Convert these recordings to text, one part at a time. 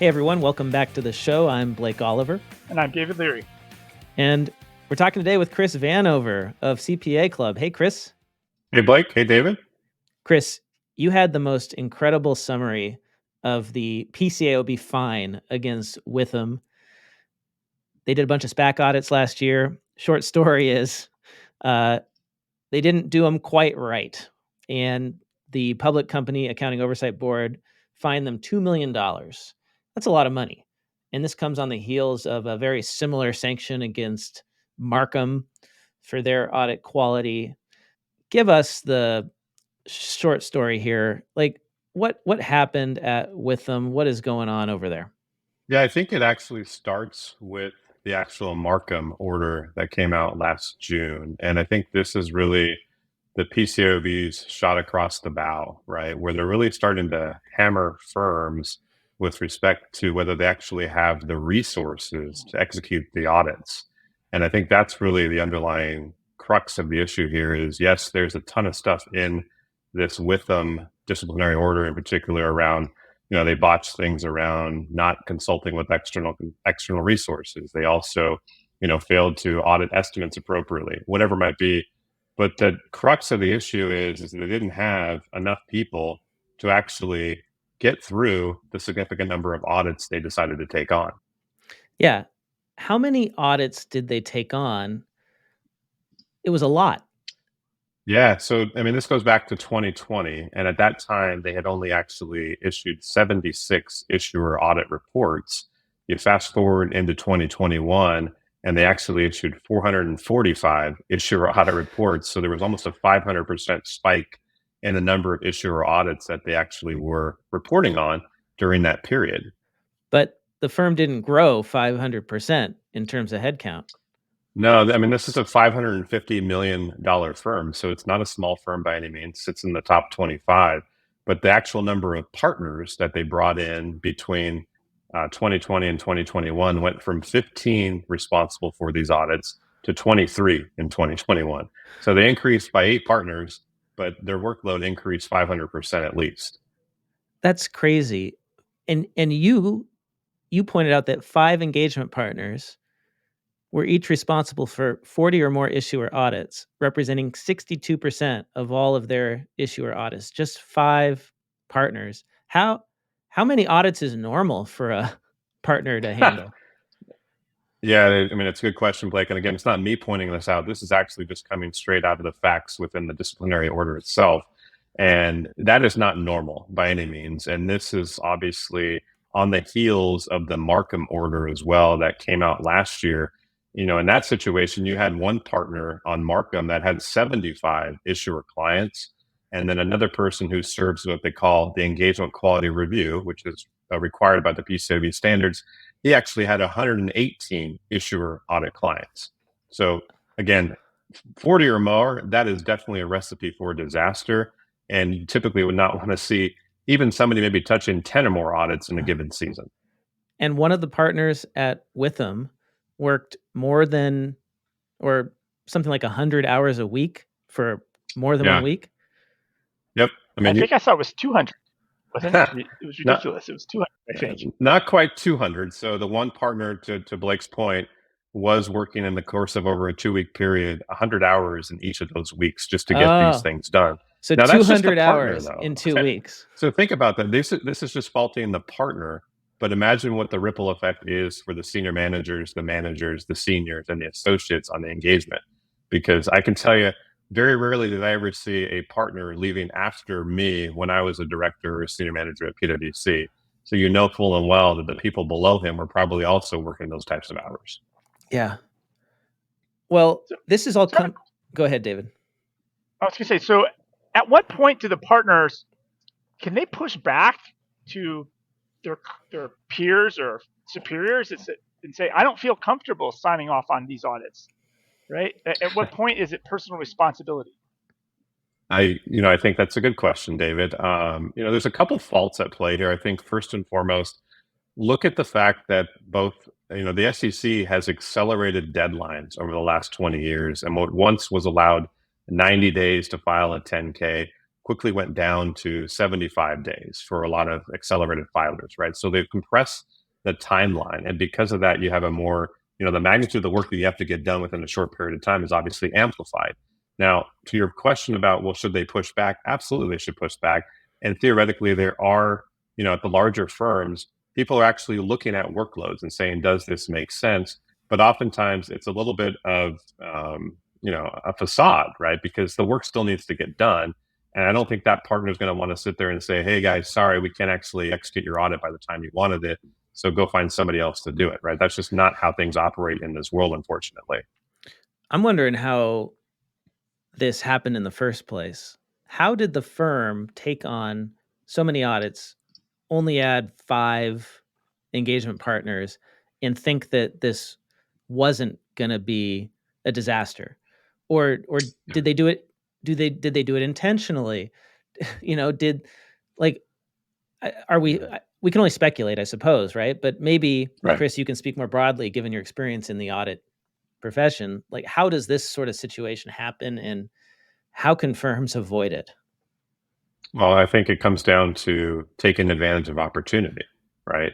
Hey everyone, welcome back to the show. I'm Blake Oliver. And I'm David Leary. And we're talking today with Chris Vanover of CPAClub. Hey, Chris. Hey, Blake. Hey, David. Chris, you had the most incredible summary of the PCAOB fine against Withum. They did a bunch of SPAC audits last year. Short story is they didn't do them quite right. And the Public Company Accounting Oversight Board fined them $2 million. That's a lot of money. And this comes on the heels of a very similar sanction against Markham for their audit quality. Give us the short story here. Like, what happened at Withum? What is going on over there? Yeah, I think it actually starts with the actual Markham order that came out last June. And I think this is really the PCAOB's shot across the bow, right? Where they're really starting to hammer firms with respect to whether they actually have the resources to execute the audits. And I think that's really the underlying crux of the issue here is, yes, there's a ton of stuff in this Withum disciplinary order in particular around, they botch things around not consulting with external resources. They also, failed to audit estimates appropriately, whatever it might be. But the crux of the issue is they didn't have enough people to actually get through the significant number of audits they decided to take on. Yeah. How many audits did they take on? It was a lot. Yeah. So, this goes back to 2020. And at that time, they had only actually issued 76 issuer audit reports. You fast forward into 2021, and they actually issued 445 issuer audit reports. So there was almost a 500% spike in the number of issuer audits that they actually were reporting on during that period. But the firm didn't grow 500% in terms of headcount. No, this is a $550 million firm. So it's not a small firm by any means. It sits in the top 25. But the actual number of partners that they brought in between 2020 and 2021 went from 15 responsible for these audits to 23 in 2021. So they increased by 8 partners, but their workload increased 500% at least. That's crazy. And you pointed out that 5 engagement partners were each responsible for 40 or more issuer audits, representing 62% of all of their issuer audits. Just 5 partners. How many audits is normal for a partner to handle? Yeah, it's a good question, Blake. And again, it's not me pointing this out. This is actually just coming straight out of the facts within the disciplinary order itself. And that is not normal by any means. And this is obviously on the heels of the Markham order as well that came out last year. In that situation, you had one partner on Markham that had 75 issuer clients, and then another person who serves what they call the engagement quality review, which is required by the PCAOB standards. He actually had 118 issuer audit clients. So again, 40 or more, that is definitely a recipe for disaster. And you typically would not want to see even somebody maybe touching 10 or more audits in a given season. And one of the partners at Withum worked more than, or something like 100 hours a week for more than 1 week. Yep. I think I saw it was 200. Wasn't it? It was ridiculous. It was 200, I think. Not quite 200. So the one partner, to Blake's point, was working in the course of over a 2-week period, 100 hours in each of those weeks just to get these things done. So now, 200 hours in 2 weeks. So think about that. This is just faulting the partner, but imagine what the ripple effect is for the senior managers, the managers, the seniors, and the associates on the engagement. Because I can tell you, very rarely did I ever see a partner leaving after me when I was a director or a senior manager at PwC. So full and well that the people below him were probably also working those types of hours. Yeah. Well, this is all Go ahead, David. I was going to say, so at what point do the partners, can they push back to their peers or superiors and say, I don't feel comfortable signing off on these audits, right? At what point is it personal responsibility? I think that's a good question, David. There's a couple faults at play here. I think first and foremost, look at the fact that both, the SEC has accelerated deadlines over the last 20 years. And what once was allowed 90 days to file a 10K quickly went down to 75 days for a lot of accelerated filers, right? So they've compressed the timeline. And because of that, you have a more, the magnitude of the work that you have to get done within a short period of time is obviously amplified. Now, to your question about, well, should they push back? Absolutely, they should push back. And theoretically, there are, at the larger firms, people are actually looking at workloads and saying, does this make sense? But oftentimes it's a little bit of, a facade, right? Because the work still needs to get done. And I don't think that partner is going to want to sit there and say, hey guys, sorry, we can't actually execute your audit by the time you wanted it. So go find somebody else to do it, right? That's just not how things operate in this world, unfortunately. I'm wondering how this happened in the first place. How did the firm take on so many audits, only add 5 engagement partners, and think that this wasn't going to be a disaster? Or did they do it? Did they do it intentionally? Are we can only speculate, I suppose, right? But maybe, Right. Chris, you can speak more broadly, given your experience in the audit profession. Like, how does this sort of situation happen, and how can firms avoid it? Well, I think it comes down to taking advantage of opportunity, right?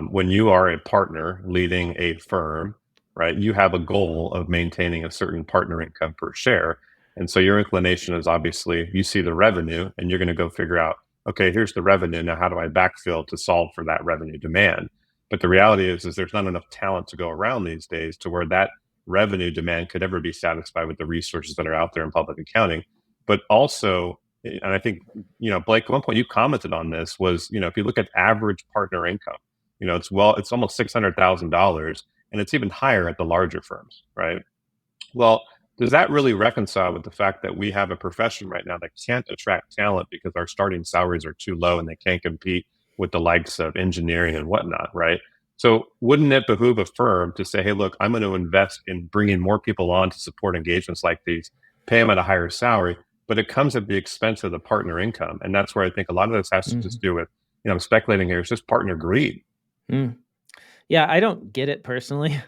When you are a partner leading a firm, right, you have a goal of maintaining a certain partner income per share. And so your inclination is obviously you see the revenue and you're going to go figure out, okay, here's the revenue. Now, how do I backfill to solve for that revenue demand? But the reality is there's not enough talent to go around these days to where that revenue demand could ever be satisfied with the resources that are out there in public accounting. But also, and I think, Blake, at one point you commented on this was, if you look at average partner income, it's almost $600,000, and it's even higher at the larger firms, right? Well, does that really reconcile with the fact that we have a profession right now that can't attract talent because our starting salaries are too low and they can't compete with the likes of engineering and whatnot, right? So wouldn't it behoove a firm to say, hey, look, I'm going to invest in bringing more people on to support engagements like these, pay them at a higher salary, but it comes at the expense of the partner income. And that's where I think a lot of this has to just do with, I'm speculating here, it's just partner greed. Yeah, I don't get it personally,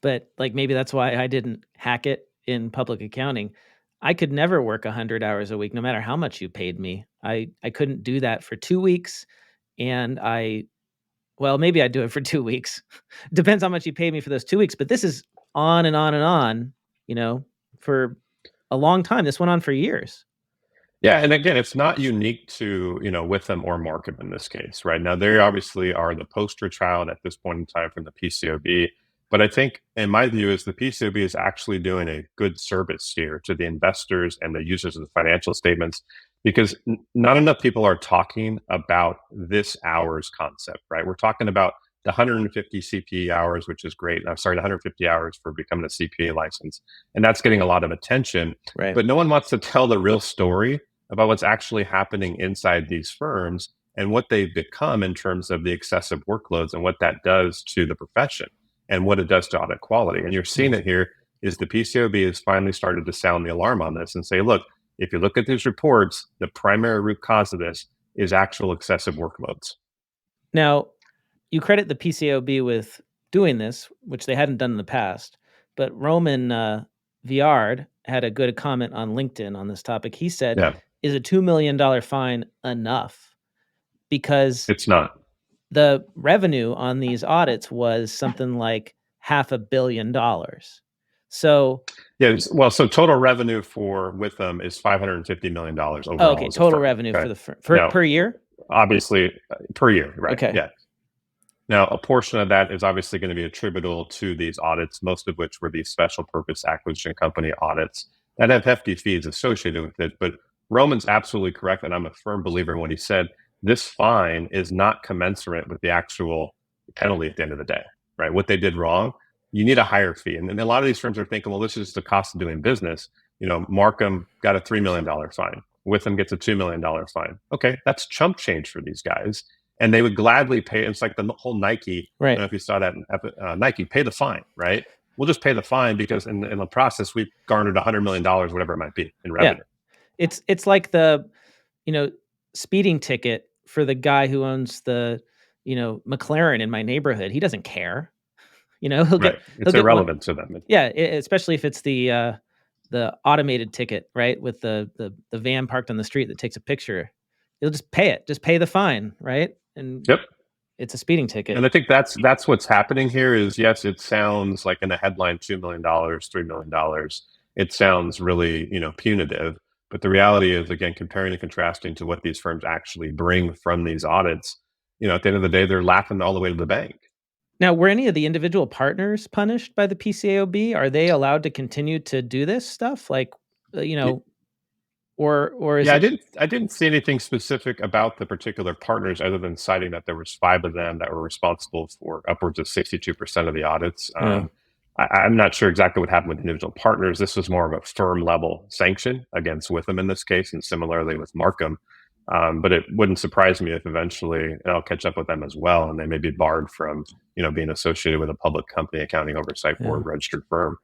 but maybe that's why I didn't hack it in public accounting. I could never work 100 hours a week, no matter how much you paid me. I couldn't do that for 2 weeks. And maybe I'd do it for 2 weeks. Depends how much you paid me for those 2 weeks. But this is on and on and on, for a long time. This went on for years. Yeah, and again, it's not unique to, Withum or Markham in this case, right? Now, they obviously are the poster child at this point in time from the PCAOB. But I think, in my view, is the PCAOB is actually doing a good service here to the investors and the users of the financial statements, because not enough people are talking about this hours concept, right? We're talking about the 150 CPA hours, which is great. I'm sorry, the 150 hours for becoming a CPA license. And that's getting a lot of attention. Right. But no one wants to tell the real story about what's actually happening inside these firms and what they've become in terms of the excessive workloads and what that does to the profession and what it does to audit quality. And you're seeing it here is the PCAOB has finally started to sound the alarm on this and say, look, if you look at these reports, the primary root cause of this is actual excessive workloads. Now, you credit the PCAOB with doing this, which they hadn't done in the past, but Roman Viard had a good comment on LinkedIn on this topic. He said, is a $2 million fine enough? Because it's not. The revenue on these audits was something like $500 million. So so total revenue for Withum is $550 million overall. Okay, total revenue for the firm per year? Obviously, per year, right? Okay. Yeah. Now, a portion of that is obviously going to be attributable to these audits, most of which were these special purpose acquisition company audits that have hefty fees associated with it. But Roman's absolutely correct, and I'm a firm believer in what he said. This fine is not commensurate with the actual penalty at the end of the day, right? What they did wrong, you need a higher fee. And a lot of these firms are thinking, well, this is the cost of doing business. Markham got a $3 million fine. Withum gets a $2 million fine. Okay, that's chump change for these guys. And they would gladly pay. It's like the whole Nike. Right. I don't know if you saw that Nike, pay the fine, right? We'll just pay the fine because in the process, we've garnered $100 million, whatever it might be, in revenue. Yeah. It's like the, speeding ticket for the guy who owns the, McLaren in my neighborhood. He doesn't care. He'll it's irrelevant to them. Yeah, especially if it's the the automated ticket, right? With the van parked on the street that takes a picture. You'll just pay it. Just pay the fine, right? And Yep. it's a speeding ticket. And I think that's what's happening here is, yes, it sounds like in a headline, $2 million, $3 million. It sounds really, punitive. But the reality is, again, comparing and contrasting to what these firms actually bring from these audits, at the end of the day, they're laughing all the way to the bank. Now, were any of the individual partners punished by the PCAOB? Are they allowed to continue to do this stuff? Like, or is it? I didn't see anything specific about the particular partners other than citing that there was 5 of them that were responsible for upwards of 62% of the audits. I'm not sure exactly what happened with individual partners. This was more of a firm level sanction against Withum in this case, and similarly with Markham. But it wouldn't surprise me if eventually I'll catch up with them as well, and they may be barred from being associated with a public company accounting oversight board registered firm.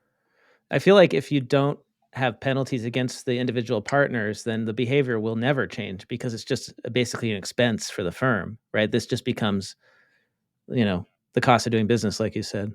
I feel like if you don't have penalties against the individual partners, then the behavior will never change because it's just basically an expense for the firm, right? This just becomes, the cost of doing business, like you said.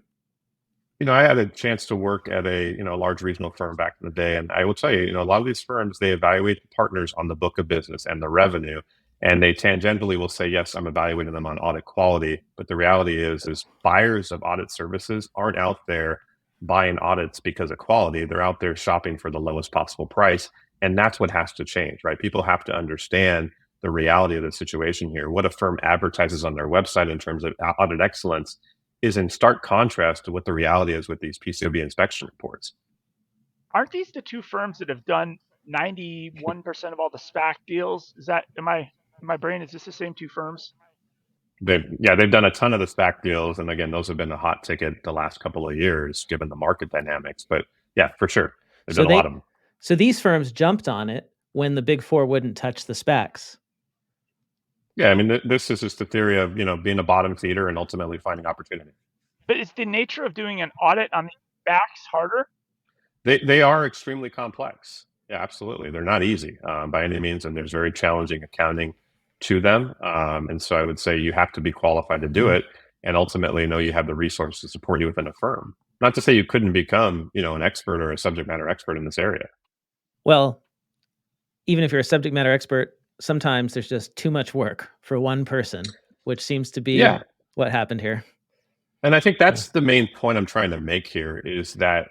I had a chance to work at a large regional firm back in the day, and I will tell you, a lot of these firms, they evaluate the partners on the book of business and the revenue, and they tangentially will say, yes, I'm evaluating them on audit quality, but the reality is buyers of audit services aren't out there buying audits because of quality. They're out there shopping for the lowest possible price, and that's what has to change, right? People have to understand the reality of the situation here. What a firm advertises on their website in terms of audit excellence is in stark contrast to what the reality is with these PCAOB inspection reports. Aren't these the 2 firms that have done 91% of all the SPAC deals? Is that in my brain? Is this the same 2 firms? They've done a ton of the SPAC deals, and again, those have been a hot ticket the last couple of years, given the market dynamics. But yeah, for sure, they've done a lot of them. So these firms jumped on it when the Big Four wouldn't touch the SPACs. Yeah, I mean, this is just the theory of being a bottom feeder and ultimately finding opportunity. But is the nature of doing an audit on the SPACs harder? They are extremely complex. Yeah, absolutely. They're not easy by any means, and there's very challenging accounting to them. And so I would say you have to be qualified to do it, and ultimately know you have the resources to support you within a firm. Not to say you couldn't become, an expert or a subject matter expert in this area. Well, even if you're a subject matter expert, sometimes there's just too much work for one person, which seems to be what happened here. And I think that's the main point I'm trying to make here is that,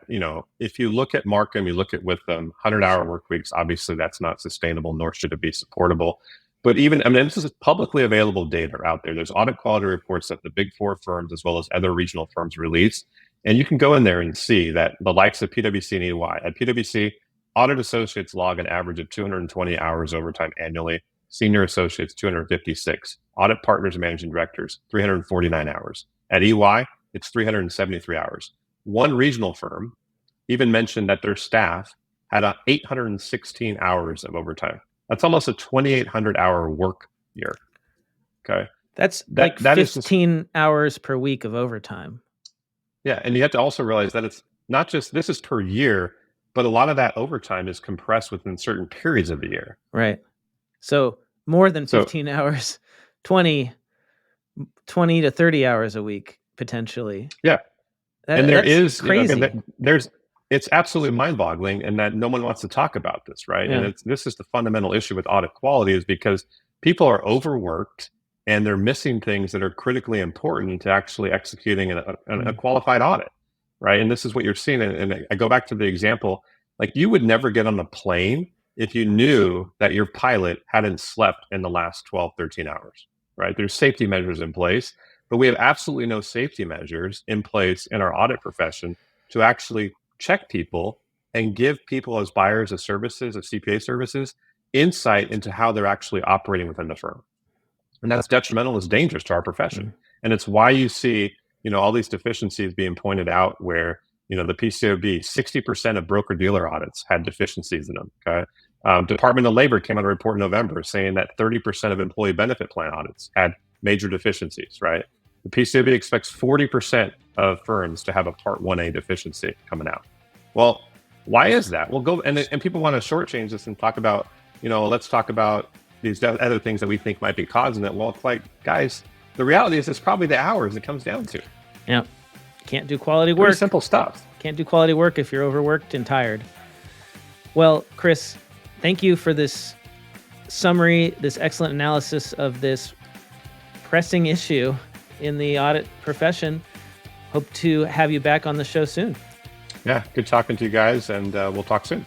if you look at Markham, you look at Withum, 100-hour work weeks, obviously that's not sustainable, nor should it be supportable. But this is publicly available data out there. There's audit quality reports that the Big Four firms, as well as other regional firms, release. And you can go in there and see that the likes of PwC and EY, at PwC, audit associates log an average of 220 hours overtime annually. Senior associates, 256. Audit partners and managing directors, 349 hours. At EY, it's 373 hours. One regional firm even mentioned that their staff had 816 hours of overtime. That's almost a 2,800 hour work year. Okay. That's like 15 hours per week of overtime. Yeah. And you have to also realize that it's not just, this is per year, but a lot of that overtime is compressed within certain periods of the year. Right. So more than 15 hours, 20 to 30 hours a week, potentially. Yeah. And there is crazy. It's absolutely mind-boggling, and that no one wants to talk about this, right? Yeah. And this is the fundamental issue with audit quality, is because people are overworked and they're missing things that are critically important to actually executing a qualified audit, right? And this is what you're seeing. And I go back to the example, like you would never get on a plane if you knew that your pilot hadn't slept in the last 12, 13 hours, right? There's safety measures in place, but we have absolutely no safety measures in place in our audit profession to actually check people and give people as buyers of services, of CPA services, insight into how they're actually operating within the firm. And that's detrimental, it's dangerous to our profession. Mm-hmm. And it's why you see, all these deficiencies being pointed out where, the PCAOB, 60% of broker-dealer audits had deficiencies in them, okay? Department of Labor came out a report in November saying that 30% of employee benefit plan audits had major deficiencies, right? The PCAOB expects 40% of firms to have a Part 1A deficiency coming out. Well, why is that? Well, go and people want to shortchange this and talk about, let's talk about these other things that we think might be causing it. Well, it's like, guys, the reality is it's probably the hours it comes down to. Yeah. Can't do quality work. Pretty simple stuff. Can't do quality work if you're overworked and tired. Well, Chris, thank you for this summary, this excellent analysis of this pressing issue in the audit profession. Hope to have you back on the show soon. Yeah, good talking to you guys, and we'll talk soon.